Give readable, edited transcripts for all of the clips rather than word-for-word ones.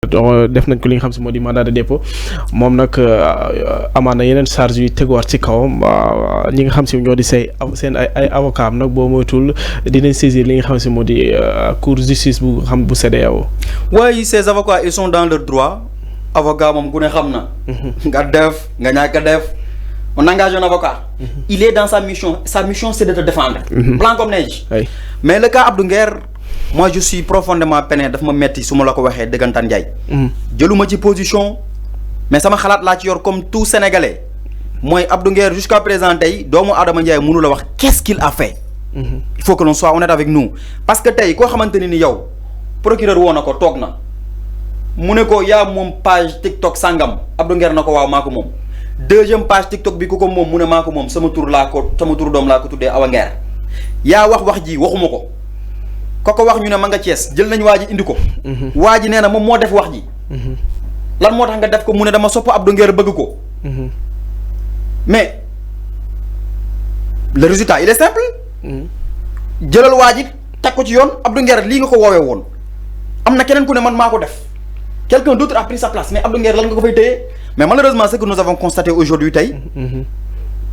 def nañ ko li nga xam si moo di mandat de dépôt moom nag amaan na yeneen charge yu teguwaat ci kawam ñi nga xam si ñoo di seen ay avocat am nag boo moytul dinañ saisir li nga xam si moo di cour justice bu xam bu CEDEAO. Oui, ces avocats ils sont dans leur droit avocat moom ku ne xam na. nga def nga ñàkk a def on engage un avocat. Il est dans sa mission c'est de te défendre. Blanc comme neige. Mais le cas Abdou Nguer. Moi je suis profondément peiné daf ma metti su ma la ko waxee dëggantaan Ndiaye. jëluma ci position mais sama xalaat laa ci yor comme tout sénégalais mooy Abdou Nguer jusqu'à présent tey doomu Adama Ndiaye mënu la wax qu'est-ce qu'il a fait. Il faut que l'on soit honnête avec nous parce que tey koo xamante ni yow procureur woo na ko toog na mu ne ko yaa moom page TikTok sangam Abdou Nguer na ko waaw maa ko moom deuxième page TikTok bi ku ko moom mu ne maa ko moom sama tur doom laa ko tuddee Awa Nguer yaa wax ji waxuma ko. koko wax ñu ne ma nga Thiès jël nañ waa ji indi ko. waa ji nee na moom moo def wax ji. lan moo tax nga def ko mu ne dama sopp Abdou Nguer bëgg ko. mais le résultat il est simple. jëlal waa ji teg ko ci yoon Abdou Nguer lii nga ko woowee woon am na keneen ku ne man maa ko def quelqu'un d'autre a pris sa place mais Abdou Nguer lan nga ko fay téye mais malheureusement ce que nous avons constaté aujourd'hui tey.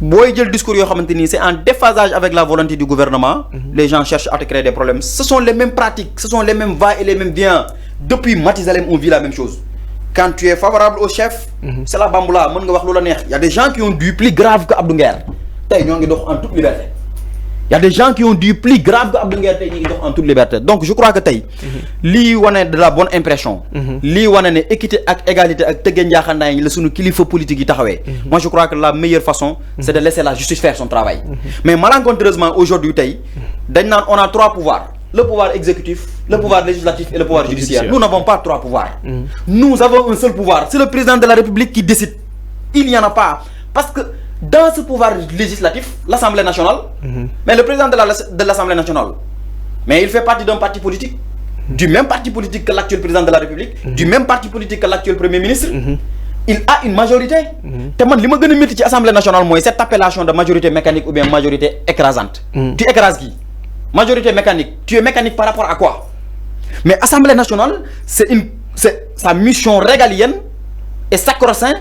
booy jël discours yoo xamante ni c'est en déphasage avec la volonté du gouvernement. Les gens cherchent à te créer des problèmes. Ce sont les mêmes pratiques, ce sont les mêmes va et les mêmes viens. Depuis Matizalem on vit la même chose. Quand tu es favorable au chef. c'est la bamboula mën nga wax lu la neex. Il y a des gens qui ont du plus grave que Abdou Nguer tey ñoo ngi dox en toute liberté. Il y a des gens qui ont du plus grave que Abdou Nguer tey ñi ngi dox en toute liberté donc je crois que tey. lii wane de la bonne impression. lii wane ne équité ak égalité ak tëggee njaaxandaay yi la sunu kilifa politique yi taxawee. moi je crois que la meilleure façon. c'est de laisser la justice faire son travail. mais malencontreusement aujourd'hui tey dañ naan on a trois pouvoirs le pouvoir exécutif le pouvoir législatif et le pouvoir judiciaire. Nous n'avons pas trois pouvoirs. Nous avons un seul pouvoir c'est le président de la République qui décide. Il n'y en a pas parce que dans ce pouvoir législatif l'Assemblée nationale. mais le président de l'Assemblée nationale mais il fait partie d'un parti politique. Du même parti politique que l'actuel président de la République. Du même parti politique que l'actuel Premier ministre. Il a une majorité. te man li ma gën a métti ci Assemblée nationale mooy cette appellation de majorité mécanique ou bien majorité écrasante. Tu écrases qui? Majorité mécanique. Tu es mécanique par rapport à quoi? Mais Assemblée nationale c'est sa mission régalienne et sacro-saint.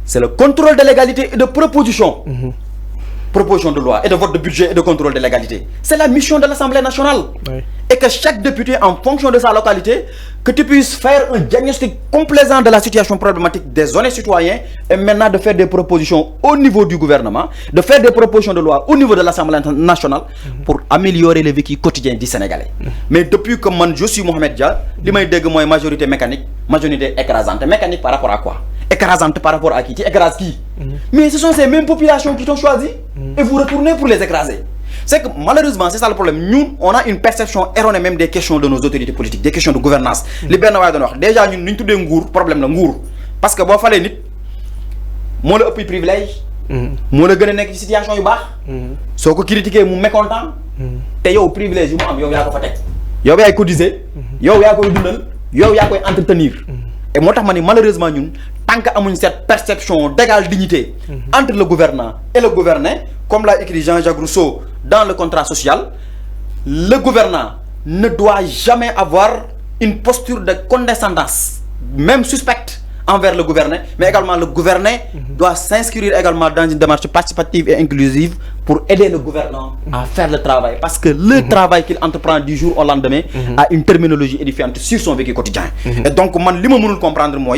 C'est le contrôle de légalité et de proposition. Proposition de loi et de vote de budget et de contrôle de légalité. C'est la mission de l'Assemblée nationale. Oui. Et que chaque député, en fonction de sa localité, que tu puisses faire un diagnostic complaisant de la situation problématique des honnêtes citoyens et maintenant de faire des propositions au niveau du gouvernement, de faire des propositions de loi au niveau de l'Assemblée nationale pour améliorer le vécu quotidien du Sénégalais. Mais depuis que moi, je suis Mohamed Dia, li may dégg mooy majorité mécanique, majorité écrasante. Mécanique par rapport à quoi? Écrasante par rapport à qui? Tu écrases qui? Mais ce sont ces mêmes populations qui t'ont choisi et vous retournez pour les écraser. C'est que malheureusement c'est ça le problème. Nous on a une perception erronée même des questions de nos autorités politiques, des questions de gouvernance. li benn waay doon wax déjà ñun ni ñu tuddee nguur problème la nguur parce que boo falee nit moo la ëpp privilège. moo la gën a nekk ci situation yu baax. soo ko critiquer mu mécontent. te yow privilège yu mu am yow yaa ko fa teg. yow yaay cotiser. yow yaa koy dundal. yow yaa koy entretenir. et moo tax ma ni malheureusement ñun tant que amuñ cette perception d'égale dignité entre le gouvernant et le gouverné, comme l'a écrit Jean-Jacques Rousseau dans le contrat social, le gouvernant ne doit jamais avoir une posture de condescendance, même suspecte, envers le gouverné, mais également le gouverné doit s'inscrire également dans une démarche participative et inclusive pour aider le gouvernant à faire le travail. Parce que le travail qu'il entreprend du jour au lendemain a une terminologie édifiante sur son vécu quotidien. Et donc, moi, ce que je comprendre, moi,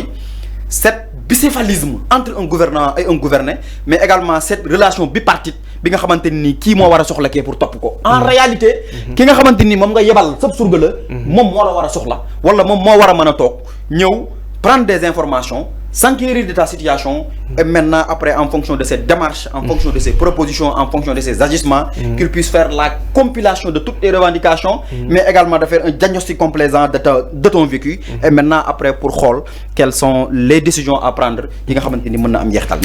cette bicéphalisme entre un gouvernant et un gouverné, mais également cette relation bipartite, bi nga xamanteni ki mo wara soxla ke pour top ko en réalité ki nga xamanteni mom nga yebal sab surga la mom mo la wara soxla wala mom mo wara mëna tok ñew prendre des informations, s'enquérir de ta situation et maintenant après en fonction de cette démarche, en fonction de ses propositions, en fonction de ses agissements, qu'il puisse faire la compilation de toutes les revendications, mais également de faire un diagnostic complaisant de ton vécu et maintenant après pour voir quelles sont les décisions à prendre.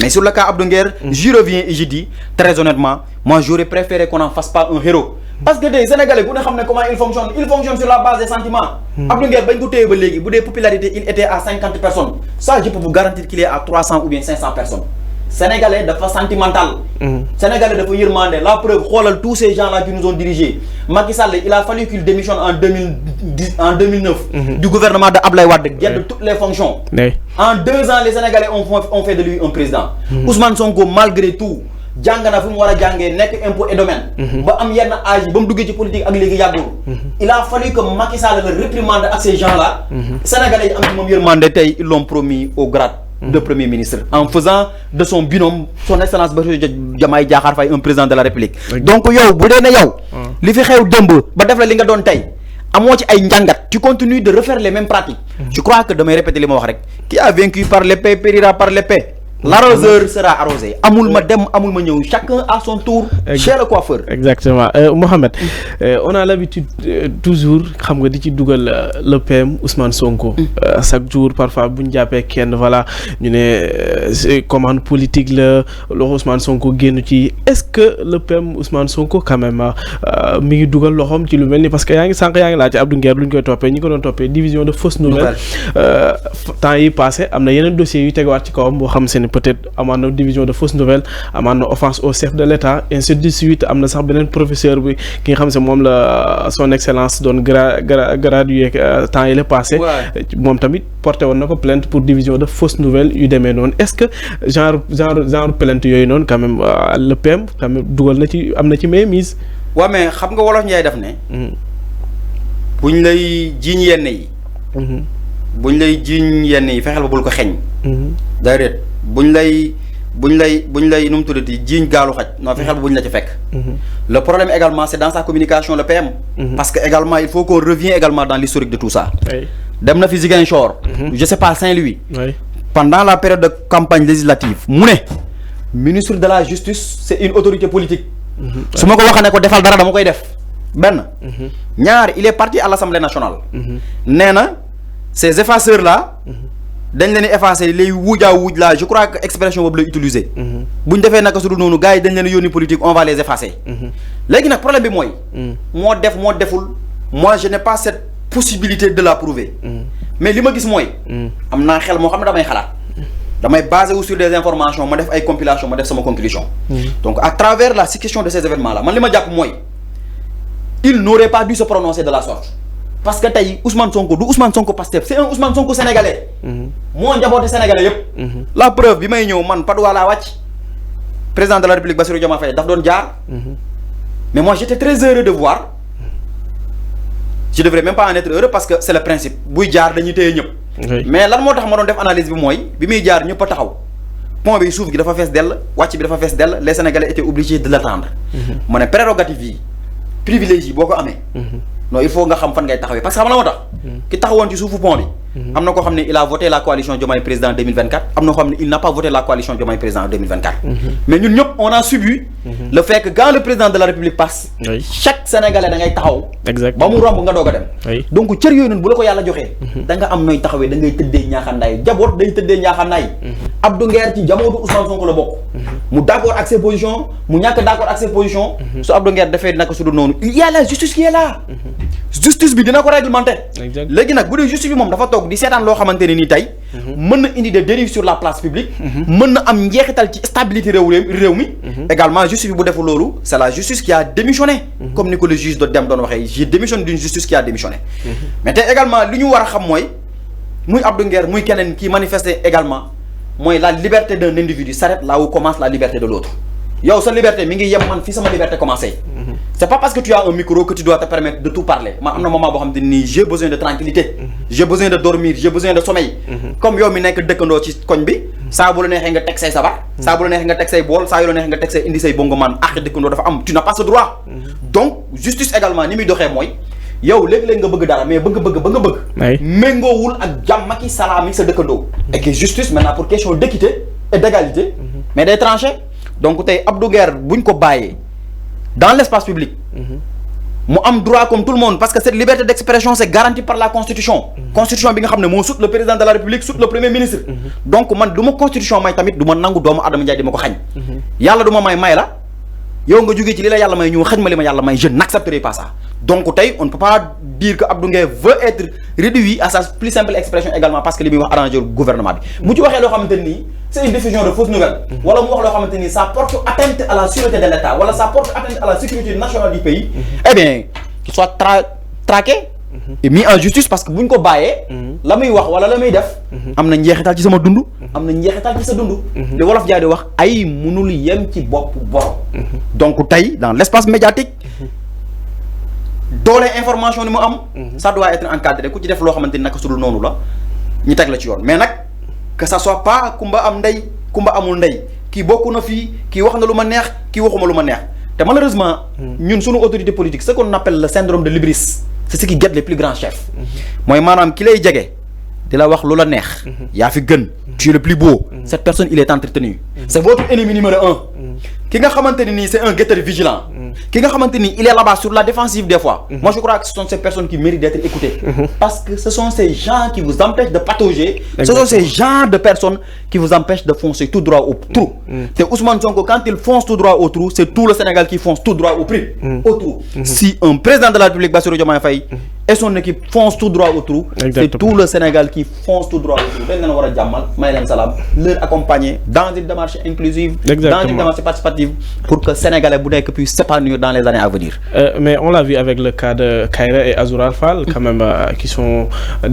Mais sur le cas Abdou Nguer, j'y reviens et je dis très honnêtement, moi j'aurais préféré qu'on n'en fasse pas un héros. Parce que les Sénégalais, vous savez comment ils fonctionnent sur la base des sentiments. Abdou Nguer, si la popularité il était à 50 personnes, ça je peux vous garantir qu'il est à 300 ou bien 500 personnes. sénégalais dafa sentimental. Sénégalais dafa yërmande. La preuve, xoolal tous ces gens là qui nous ont dirigés. Macky Sall, il a fallu qu'il démissionne en 2009 du gouvernement de Ablaye Wade, de toutes les fonctions. En 2 ans, les Sénégalais ont fait de lui un président. Ousmane Sonko, malgré tout, jangana fu mu wara jangé nek impôt et domaine ba am yenn âge ba mu duggé ci politique ak légui yagul il a fallu que Macky Sall le réprimande à ces gens là sénégalais am ci mom yermandé tay ils l'ont promis au grade de premier ministre en faisant de son binôme son excellence Bassirou Diomaye Diakhar Faye un président de la République donc yow bu dé né yow li fi xew demb ba def la li nga don tay amo ci ay njangat tu continues de refaire les mêmes pratiques je crois que damay répéter li ma wax rek qui a vaincu par l'épée périra par l'épée. L'arroseur sera arrosé. Amoul ma dem, amoul ma ñew. Chacun à son tour chez le coiffeur. Exactement. Mohamed, on a l'habitude toujours xam nga di ci dugal le PM Ousmane Sonko. Chaque jour parfois buñ jappé kenn voilà ñu né commande politique le Ousmane Sonko génn ci est-ce que le PM Ousmane Sonko quand même mi ngi dugal loxom ci lu melni parce que yaangi sank yaangi la ci Abdou Nguer luñ koy topé ñi ko don topé division de fausses nouvelles temps yi passé amna yeneen dossiers yu téguwaat ci kawam bo xam peut-être amana division de fausses nouvelles amana offense au chef de l'État ainsi de suite amna sax benen professeur bi ki nga xam c'est mom la son excellence don gradué temps il est passé mom tamit porté won nako plainte pour division de fausses nouvelles yu démé non est-ce que genre plainte yoy non quand même le PM quand même dougal na ci amna ci mainmise wa mais xam nga wolof ñay def né buñ lay jiñ yenn yi buñ lay jiñ yenn yi fexel ba bul ko xegn d'ailleurs buñ lay num tudati jiñ galu xaj non fexel buñ la ci fekk le problème également c'est dans sa communication le PM parce que également il faut qu'on revienne également dans l'historique de tout ça dem na fi Ziguinchor je sais pas Saint-Louis pendant la période de campagne législative mu né ministre de la justice c'est une autorité politique suma ko waxane ko defal dara dama koy def ben ñaar il est parti à l'Assemblée nationale néna ces effaceurs là dañ leen effacer les wuujaa wuuj là je crois que expression boobu la utiliser buñ defee naka su dul noonu gars yi dañ leen yónni politique on va les effacer léegi nag problème bi mooy moo def moo deful moi je n'ai pas cette possibilité de la prouver mais li ma gis mooy am naa xel moo xam ne damay xalaat damay basé wu sur des informations ma def ay compilation ma def sama conclusion donc à travers la question de ces événements là man li ma jàpp mooy il n'aurait pas dû se prononcer de la sorte parce que tay Ousmane Sonko du Ousmane Sonko Pastef c'est un Ousmane Sonko sénégalais moo njaboote sénégalais yépp la preuve bi may ñëw man Padoua laa wàcc président de la République Bassirou Diomaye Faye daf doon jaar mais moi j'étais très heureux de voir je devrais même pas en être heureux parce que c'est le principe buy jaar dañuy téye ñëpp mais lan moo tax ma doon def analyse bi mooy bi muy jaar ñëpp a taxaw pont bi suuf gi dafa fees dell wàcc bi dafa fees dell les sénégalais étaient obligés de l'attendre ma ne prérogative yi privilège yi boo ko amee non il faut nga xam fan ngay taxawé parce que xam la motax ki taxawon ci soufu pont bi amna ko xamné il a voté la coalition Diomaye président 2024 amna ko xamné il n'a pas voté la coalition Diomaye président 2024 mais ñun ñep on a subi le fait que quand le président de la République passe chaque sénégalais da ngay taxaw ba mu romb nga doga dem donc cër yoy ñun bu la ko yalla joxé da nga am noy taxawé da ngay teddé ñaxanday jabot day teddé ñaxanday Abdou Nguer ci jabootu Ousmane Sonko la bok mu d'accord ak ses positions mu ñak d'accord ak ses positions su Abdou Nguer défé naka su du nonu il y a la justice qui est là justice bi dina ko réglementer légui nak bu dé justice bi mom dafa tok di sétane lo xamanteni ni tay mën na indi des dérives sur la place publique mën na am njeexital ci stabilité réew mi également justice bi bu defu lolu c'est la justice qui a démissionné comme Nicolas le juge de dem doon waxé j'ai démissionné d'une justice qui a démissionné mais tay également li ñu wara xam moy muy Abdou Nguer muy kenen qui manifester également moy la liberté d'un individu s'arrête là où commence la liberté de l'autre yow sa liberté mi ngi yem man fi sama liberté commencé c'est pas parce que tu as un micro que tu dois te permettre de tout parler man amna moment bo xamanteni ni j'ai besoin de tranquillité j'ai besoin de dormir j'ai besoin de sommeil comme yow mi nek dekkando ci koñ bi sa bu la nexé nga tek say sabar sa bu la nexé nga tek say bol sa yu la nexé nga tek say indi say bongo man ak dekkando dafa am tu n'as pas ce droit donc justice également ni mi doxé moy yow léeg-léeg nga bëgg dara mais bëgg méngoowul ak jàmm ak salaam yi sa dëkkandoo et que justice maintenant pour question d'équité et d'égalité mais day tranché donc tey Abdou Nguer buñ ko bàyyee dans l'espace public mu am droit comme tout le monde parce que cette liberté d'expression c'est garanti par la constitution constitution bi nga xam ne moo sut le président de la République sut le premier ministre donc man du ma constitution may tamit du ma nangu doomu Adama Ndiaye di ma ko xañ yàlla du ma may la yow nga jógee ci li la yàlla may ñu xañ ma li ma yàlla may je n'accepterai pas ça. Donc tey on ne peut pas dire que Abdou Nguer veut être réduit à sa plus simple expression également parce que li muy wax arrangé gouvernement bi bu ci waxee loo xamante nii c'est une diffusion de fausses nouvelles wala mu wax loo xamante nii ça porte atteinte à la sûreté de l'État wala ça porte atteinte à la sécurité nationale du pays eh bien qu'il soit traqué et mis en justice parce que bu ñu ko bàyyee la muy wax wala la muy def am na njeexital ci sama dund am na njeexital ci sa dund li wolof jaay di wax ay mënul yem ci bopp borom donc tey dans l'espace médiatique doole information ni mu am ça doit être encadré ku ci def loo xamante ni naka sudul noonu la ñu teg la ci yoon mais nag que ça soit pas kumba am ndey kumba amul ndey kii bokku na fii kii wax na lu ma neex kii waxuma lu ma neex te malheureusement ñun suñu autorité politique ce qu'on appelle le syndrome de l'hybris c'est ce qui guette les plus grands chefs mooy maanaam ki lay jege di la wax lu la neex yaa fi gën tu es le plus beau cette personne il est entretenu c'est votre ennemi numéro 1 ki nga xamante ni c'est un guetteur vigilant ki nga xamante ni il est là-bas sur la défensive des fois moi je crois que ce sont ces personnes qui méritent d'être écoutées parce que ce sont ces gens qui vous empêchent de patauger ce sont ces gens de personnes qui vous empêchent de foncer tout droit au trou te Ousmane Sonko quand il fonce tout droit au trou c'est tout le Sénégal qui fonce tout droit au trou si un président de la République Bassirou Diomaye Faye et son équipe fonce tout droit au trou c'est tout le Sénégal qui fonce tout droit au trou dañ leen war a jàmmal may leen salaam leur accompagner dans une démarche inclusive dans une démarche participative pour que Sénégalais bu nekk puisse s'épanouir dans les années à venir. Mais on l'a vu avec le cas de Kaïré et Azoura Fall quand même qui sont